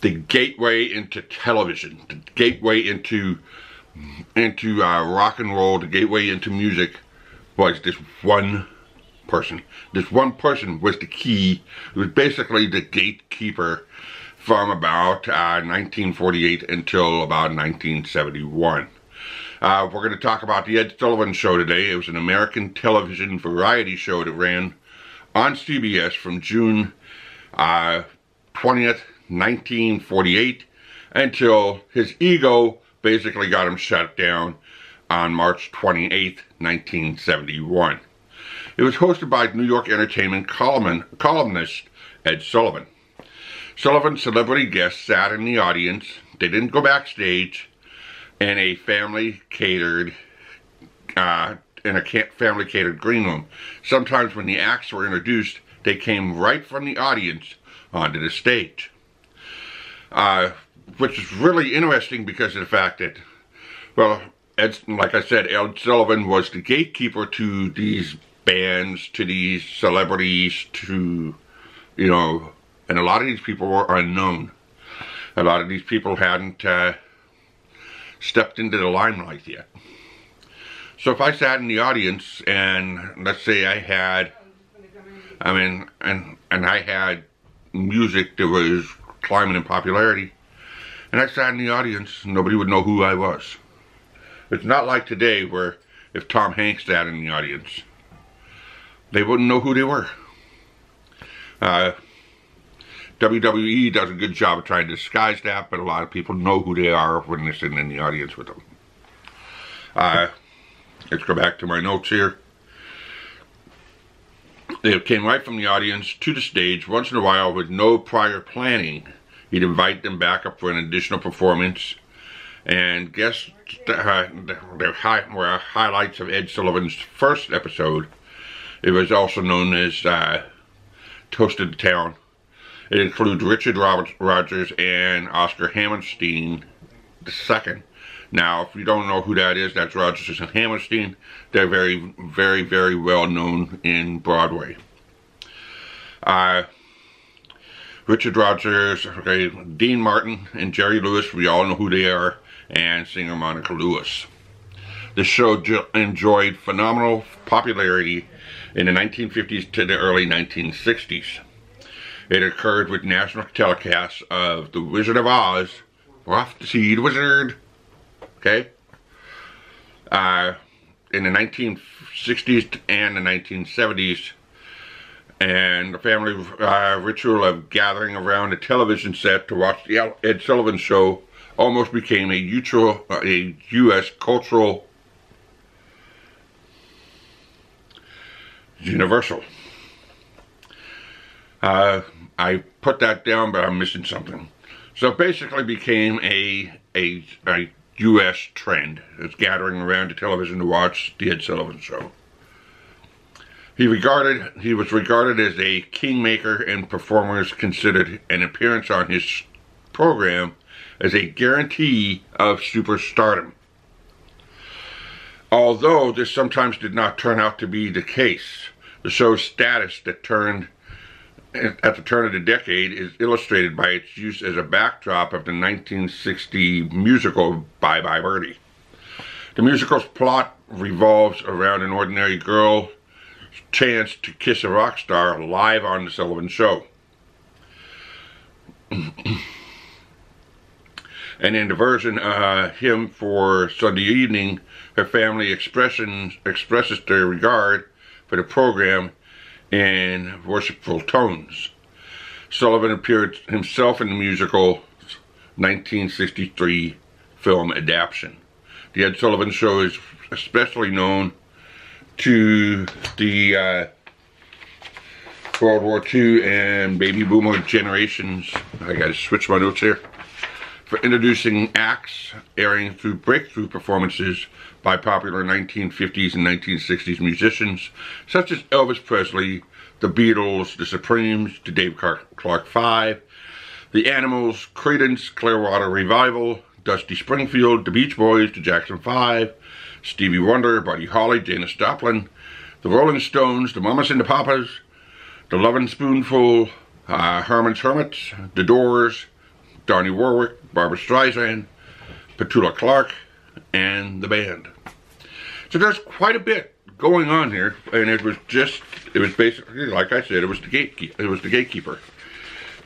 the gateway into television, the gateway into rock and roll, the gateway into music was this one person. This one person was the key. It was basically the gatekeeper from about 1948 until about 1971. We're going to talk about the Ed Sullivan Show today. It was an American television variety show that ran on CBS from June 20th, 1948 until his ego basically got him shut down on March 28th, 1971. It was hosted by New York entertainment columnist Ed Sullivan. Sullivan's celebrity guests sat in the audience. They didn't go backstage in a family catered green room. Sometimes when the acts were introduced, they came right from the audience onto the stage, which is really interesting because of the fact that, well, like I said, Ed Sullivan was the gatekeeper to these bands, to these celebrities, to, you know, and a lot of these people were unknown. A lot of these people hadn't stepped into the limelight yet. So if I sat in the audience and let's say I had, and I had music that was climbing in popularity, and I sat in the audience, nobody would know who I was. It's not like today where if Tom Hanks sat in the audience, they wouldn't know who they were. WWE does a good job of trying to disguise that, but a lot of people know who they are when they're sitting in the audience with them. Let's go back to my notes here. They came right from the audience to the stage. Once in a while, with no prior planning, he'd invite them back up for an additional performance. And guess were highlights of Ed Sullivan's first episode. It was also known as Toast of the Town. It includes Richard Rogers and Oscar Hammerstein II. Now, if you don't know who that is, that's Rogers and Hammerstein. They're very, very, very well known in Broadway. Richard Rogers, okay, Dean Martin and Jerry Lewis, we all know who they are, and singer Monica Lewis. The show enjoyed phenomenal popularity in the 1950s to the early 1960s. It occurred with national telecasts of The Wizard of Oz. We're off to see the wizard. Okay? In the 1960s and the 1970s. And the family ritual of gathering around a television set to watch the Ed Sullivan Show almost became a U.S. cultural universal. I put that down, but I'm missing something. So it basically became a U.S. trend. It's gathering around the television to watch the Ed Sullivan Show. He was regarded as a kingmaker, and performers considered an appearance on his program as a guarantee of superstardom. Although this sometimes did not turn out to be the case, the show's status at the turn of the decade is illustrated by its use as a backdrop of the 1960 musical Bye Bye Birdie. The musical's plot revolves around an ordinary girl's chance to kiss a rock star live on the Sullivan Show. And in the version hymn for Sunday evening, her family expresses their regard for the program in worshipful tones. Sullivan appeared himself in the musical 1963 film adaptation. The Ed Sullivan Show is especially known to the World War II and baby boomer generations. I gotta switch my notes here. For introducing acts airing through breakthrough performances by popular 1950s and 1960s musicians such as Elvis Presley, the Beatles, the Supremes, the Dave Clark Five, the Animals, Creedence, Clearwater Revival, Dusty Springfield, the Beach Boys, the Jackson 5, Stevie Wonder, Buddy Holly, Janis Joplin, the Rolling Stones, the Mamas and the Papas, the Lovin' Spoonful, Herman's Hermits, the Doors, Donnie Warwick, Barbara Streisand, Petula Clark, and the band. So there's quite a bit going on here, and it was basically, like I said, it was the gatekeeper.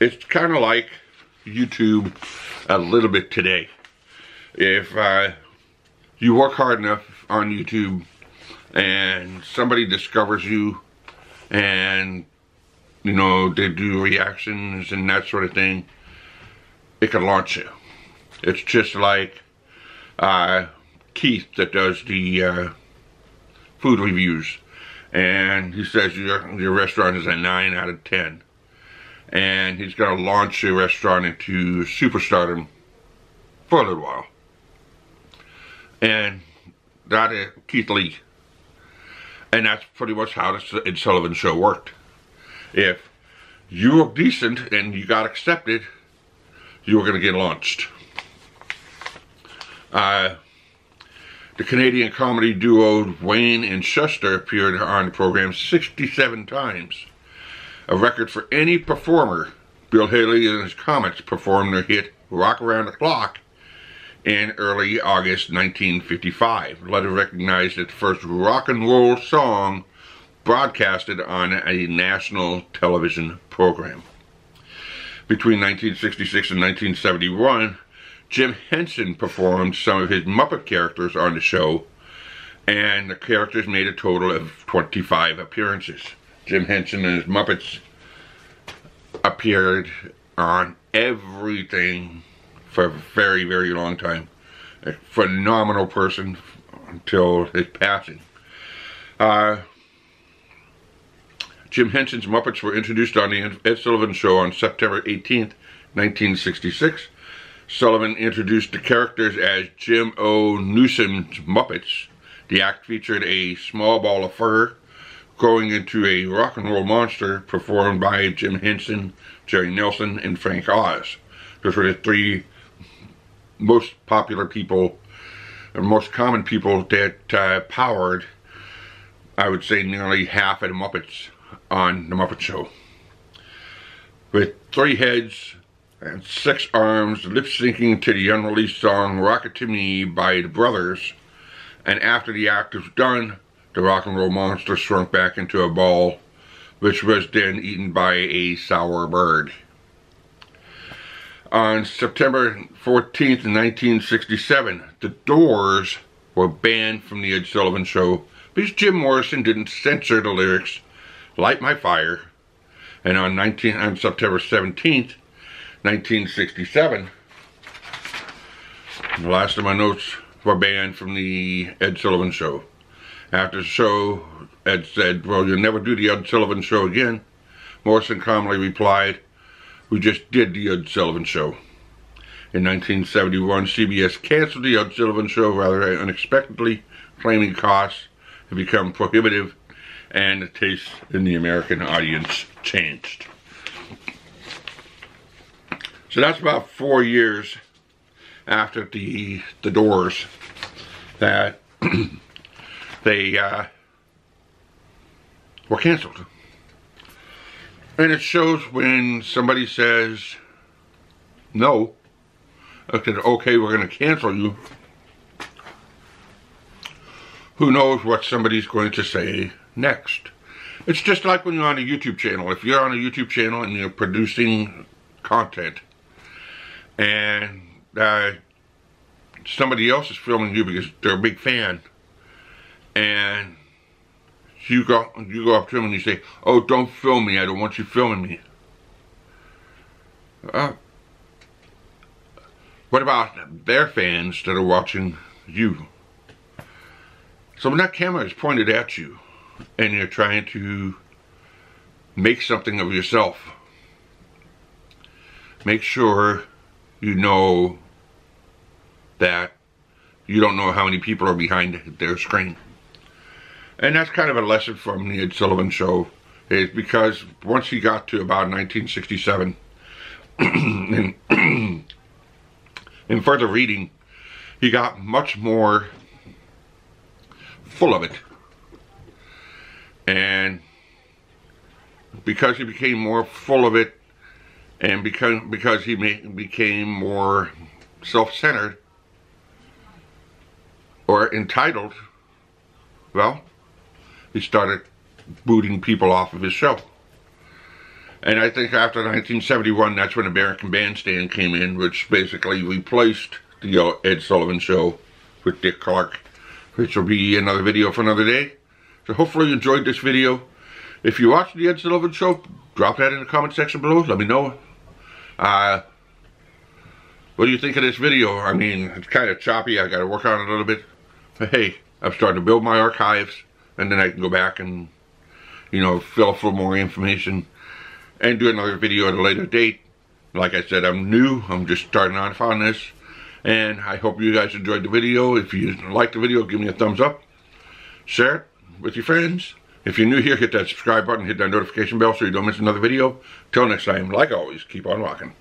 It's kind of like YouTube a little bit today. If you work hard enough on YouTube and somebody discovers you and, you know, they do reactions and that sort of thing, it can launch you. It's just like Keith that does the food reviews, and he says your restaurant is a 9 out of 10, and he's going to launch your restaurant into superstardom for a little while. And that is Keith Lee. And that's pretty much how the Ed Sullivan Show worked. If you were decent and you got accepted, you were going to get launched. The Canadian comedy duo Wayne and Shuster appeared on the program 67 times. A record for any performer. Bill Haley and his Comets performed their hit Rock Around the Clock in early August 1955. Later recognized as the first rock and roll song broadcasted on a national television program. Between 1966 and 1971, Jim Henson performed some of his Muppet characters on the show, and the characters made a total of 25 appearances. Jim Henson and his Muppets appeared on everything for a very, very long time. A phenomenal person until his passing. Jim Henson's Muppets were introduced on the Ed Sullivan Show on September 18th, 1966. Sullivan introduced the characters as Jim O. Newsom's Muppets. The act featured a small ball of fur growing into a rock and roll monster performed by Jim Henson, Jerry Nelson, and Frank Oz. Those were the three most popular people, or most common people that powered, I would say, nearly half of the Muppets on the Muppet Show. With 3 heads and 6 arms, lip-syncing to the unreleased song Rocket to Me by the Brothers, and after the act was done, the rock and roll monster shrunk back into a ball, which was then eaten by a sour bird. On September 14th, 1967, the Doors were banned from the Ed Sullivan Show because Jim Morrison didn't censor the lyrics "Light My Fire," and on September 17th, 1967, the last of my notes, were banned from the Ed Sullivan Show. After the show, Ed said, "Well, you'll never do the Ed Sullivan Show again." Morrison calmly replied, "We just did the Ed Sullivan Show." In 1971, CBS canceled the Ed Sullivan Show rather unexpectedly, claiming costs had become prohibitive and the taste in the American audience changed. So that's about 4 years after the Doors that they were canceled. And it shows when somebody says, no, okay, we're going to cancel you. Who knows what somebody's going to say next. It's just like when you're on a YouTube channel. If you're on a YouTube channel and you're producing content, and somebody else is filming you because they're a big fan, and you go up to them and you say, "Oh, don't film me, I don't want you filming me." What about their fans that are watching you? So when that camera is pointed at you and you're trying to make something of yourself, make sure you know that you don't know how many people are behind their screen. And that's kind of a lesson from the Ed Sullivan Show, is because once he got to about 1967, in further reading, he got much more full of it. And because he became more full of it, And because he became more self-centered or entitled, well, he started booting people off of his show. And I think after 1971, that's when American Bandstand came in, which basically replaced the Ed Sullivan Show with Dick Clark, which will be another video for another day. So hopefully you enjoyed this video. If you watched the Ed Sullivan Show, drop that in the comment section below. Let me know. What do you think of this video? I mean, it's kind of choppy. I got to work on it a little bit. But hey, I'm starting to build my archives, and then I can go back and, you know, fill up for more information and do another video at a later date. Like I said, I'm new. I'm just starting off on this. And I hope you guys enjoyed the video. If you liked the video, give me a thumbs up. Share it with your friends. If you're new here, hit that subscribe button, hit that notification bell so you don't miss another video. Till next time, like always, keep on rocking.